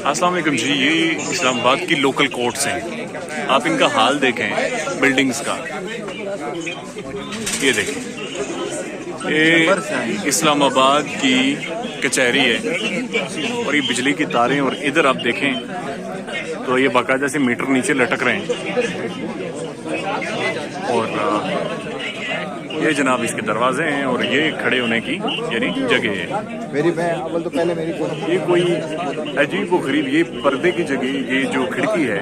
अस्सलाम वालेकुम जी। ये इस्लामाबाद की लोकल कोर्ट्स हैं। आप इनका हाल देखें बिल्डिंग्स का। ये देखें, ये इस्लामाबाद की कचहरी है और ये बिजली की तारें। और इधर आप देखें तो ये बाकायदा से मीटर नीचे लटक रहे हैं। और ये जनाब इसके दरवाजे हैं और ये खड़े होने की यानी जगह है। मेरी तो पहले मेरी ये कोई अजीब व गरीब, ये पर्दे की जगह, ये जो खिड़की है,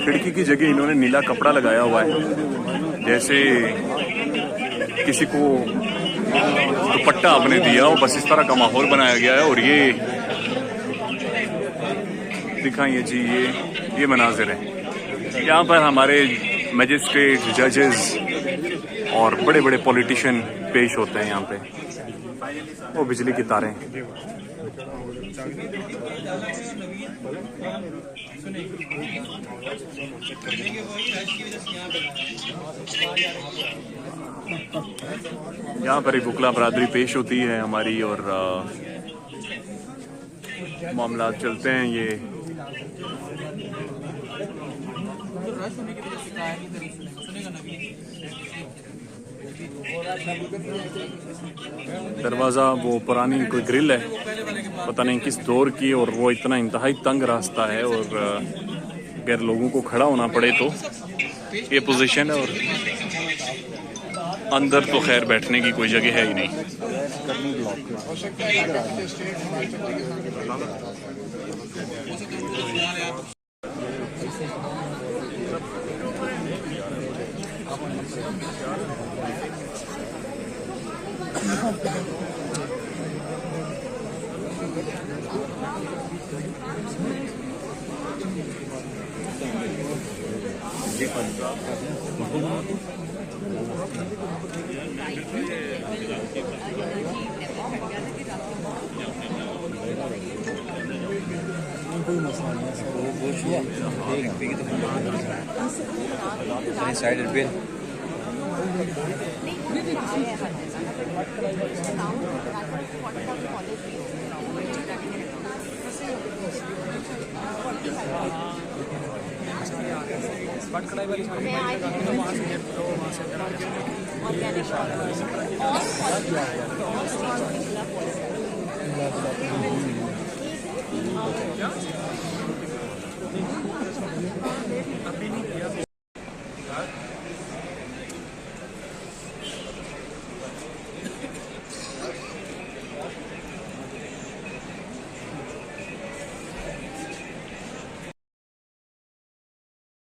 खिड़की की जगह इन्होंने नीला कपड़ा लगाया हुआ है, जैसे किसी को दुपट्टा आपने दिया हो, बस इस तरह का माहौल बनाया गया है। और ये दिखाइए जी, ये मनाजिर है। यहाँ पर हमारे मजिस्ट्रेट, जजेस और बड़े बड़े पॉलिटिशियन पेश होते हैं यहाँ पे। वो बिजली की तारें। यहाँ पर एक वकला बरादरी पेश होती है हमारी और मामला चलते हैं। ये दरवाज़ा वो पुरानी कोई ग्रिल है, पता नहीं किस दौर की, और वो इतना इंतहाई तंग रास्ता है और अगर लोगों को खड़ा होना पड़े तो ये पोजीशन है। और अंदर तो खैर बैठने की कोई जगह है ही नहीं। Decided bin.